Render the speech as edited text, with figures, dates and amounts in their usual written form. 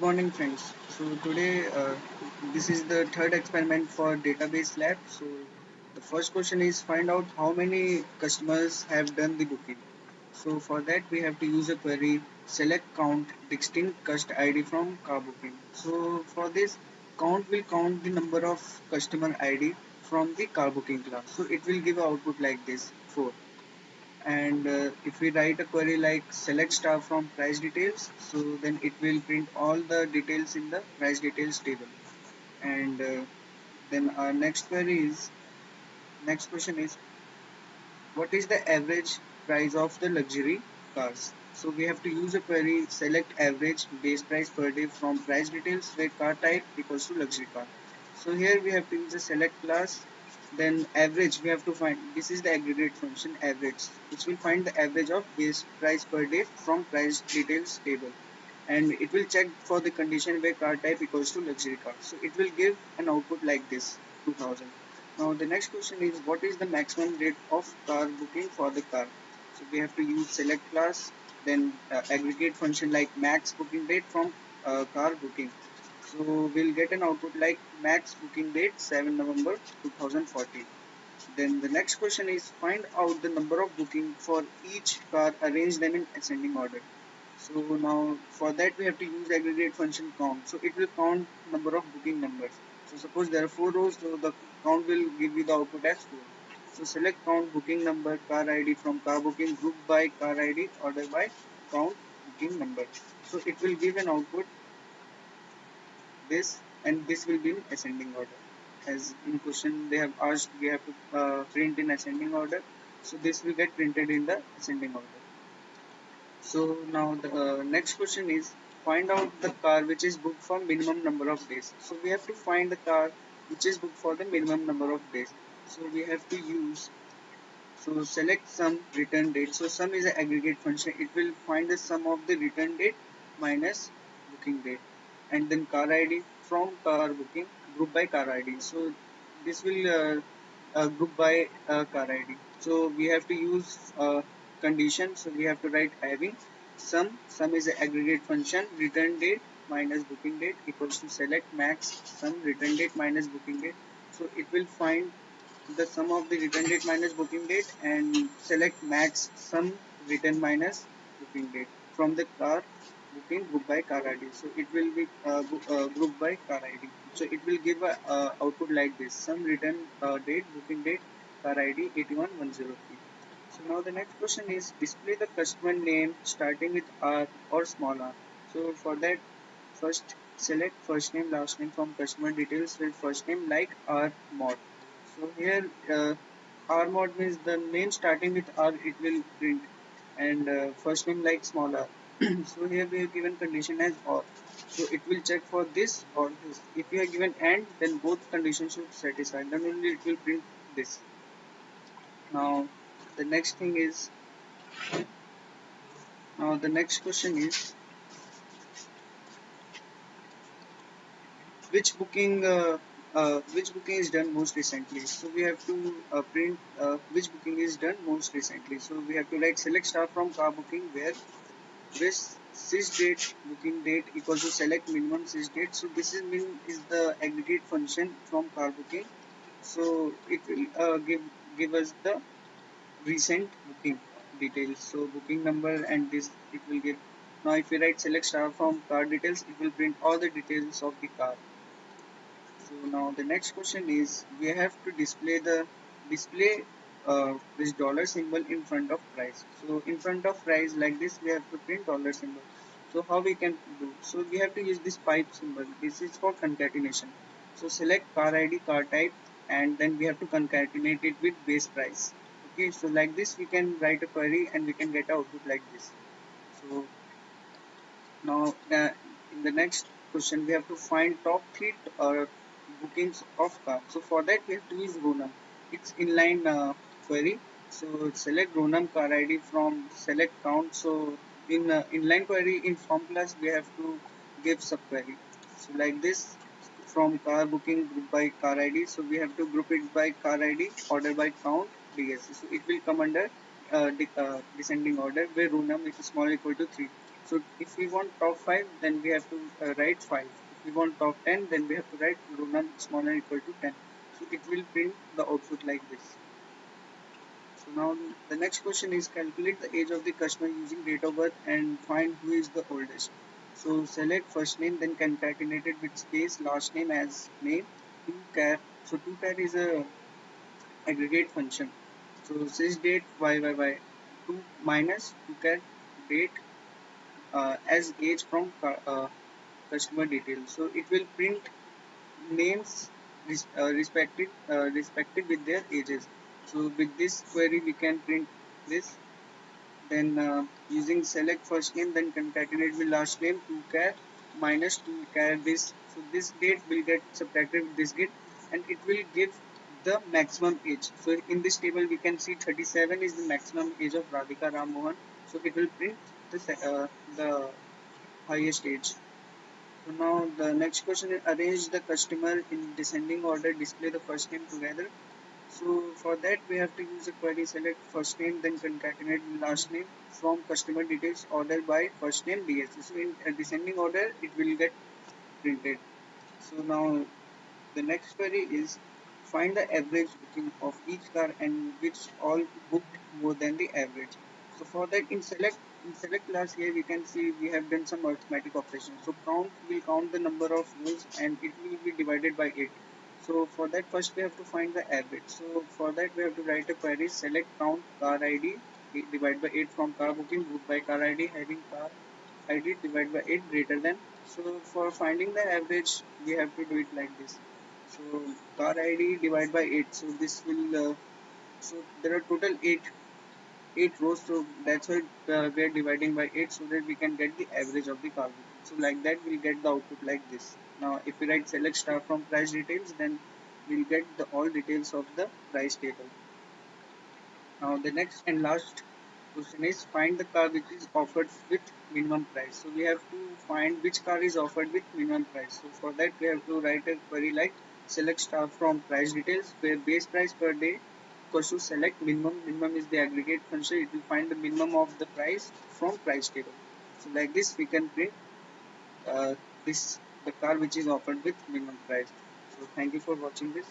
morning, friends. So today, this is the third experiment for database lab. So the first question is find out how many customers have done the booking. So for that, we have to use a query select count distinct cust ID from car booking. So for this, count will count the number of customer ID from the car booking class. So it will give output like this 4. And if we write a query like select star from price details, so then it will print all the details in the price details table. And then our next question is what is the average price of the luxury cars? So we have to use a query select average base price per day from price details where car type equals to luxury car. So here we have to use a select class, then average we have to find, this is the aggregate function average, which will find the average of base price per day from price details table, and it will check for the condition where car type equals to luxury car. So it will give an output like this 2000. Now the next question is what is the maximum rate of car booking for the car? So we have to use select class, then aggregate function like max booking date from car booking. So we'll get an output like max booking date 7 November 2014. Then the next question is find out the number of booking for each car, arrange them in ascending order. So now for that we have to use aggregate function count. So it will count number of booking numbers. So suppose there are 4 rows, so the count will give you the output as 4. So select count booking number car ID from car booking group by car ID order by count booking number. So it will give an output this, and this will be in ascending order. As in question they have asked, we have to print in ascending order. So this will get printed in the ascending order. So now the next question is find out the car which is booked for minimum number of days. So we have to find the car which is booked for the minimum number of days. So we have to use, so select sum return date. So sum is an aggregate function. It will find the sum of the return date minus booking date, and then car ID from car booking group by car ID. So this will group by car ID. So we have to use condition. So we have to write having sum. Sum is an aggregate function. Return date minus booking date equals to select max sum return date minus booking date. So it will find the sum of the return date minus booking date and select max sum return minus booking date from the car booking group by car ID. So it will be group by car ID. So it will give a output like this: sum return date booking date car ID 81103. So now the next question is display the customer name starting with R or small r. So for that, first select first name last name from customer details with first name like R mod. So here R mod means the name starting with R it will print, and first name like small r. So here we have given condition as or. So it will check for this or this. If you are given and, then both conditions should satisfy. Then only it will print this. Now the next thing is, now the next question is which booking is done most recently. So we have to print which booking is done most recently. So we have to write select star from car booking where this sys date booking date equals to select minimum sys date. So this is the aggregate function from car booking. So it will give us the recent booking details. So booking number and this it will give. Now if we write select star from car details, it will print all the details of the car. So now the next question is we have to display this dollar symbol in front of price. So in front of price like this we have to print dollar symbol. So how we can do? So we have to use this pipe symbol. This is for concatenation. So select car ID car type, and then we have to concatenate it with base price. Okay, so like this we can write a query and we can get output like this. So now in the next question we have to find top 3 bookings of car. So for that we have to use Ronum. It's inline query. So select Ronum car ID from select count. So in inline query in form class we have to give subquery. So like this from car booking group by car ID. So we have to group it by car ID order by count DSC. So it will come under descending order where Ronum is small equal to 3. So if we want top 5, then we have to write 5. If we want top 10, then we have to write row smaller equal to 10. So it will print the output like this. So now the next question is calculate the age of the customer using date of birth and find who is the oldest. So select first name, then concatenate it with space, last name as name, to char. So to char is a aggregate function. So sys date y 2 minus to char date as age from customer details. So it will print names respected with their ages. So with this query we can print this. Then using select first name, then concatenate with last name to char minus to char this. So this date will get subtracted with this date, and it will give the maximum age. So in this table we can see 37 is the maximum age of Radhika Ram Mohan. So it will print the highest age. So now the next question is arrange the customer in descending order, display the first name together. So for that we have to use a query select first name, then concatenate last name from customer details order by first name DSC. So in a descending order it will get printed. So now the next query is find the average booking of each car and which all booked more than the average. So for that in select class here we can see we have done some arithmetic operations. So count will count the number of rows and it will be divided by 8. So for that first we have to find the average. So for that we have to write a query select count car ID divide by 8 from car booking group by car ID having car ID divided by 8 greater than. So for finding the average we have to do it like this. So car ID divided by 8. So this will so there are total 8 rows. So that's why we are dividing by 8 so that we can get the average of the car booking. So like that we'll get the output like this. Now if we write select star from price details, then we'll get the all details of the price table. Now the next and last question is find the car which is offered with minimum price. So we have to find which car is offered with minimum price. So for that we have to write a query like select star from price details where base price per day equals to select minimum. Minimum is the aggregate function. It will find the minimum of the price from price table. So like this we can print this the car which is offered with minimum price. So thank you for watching this.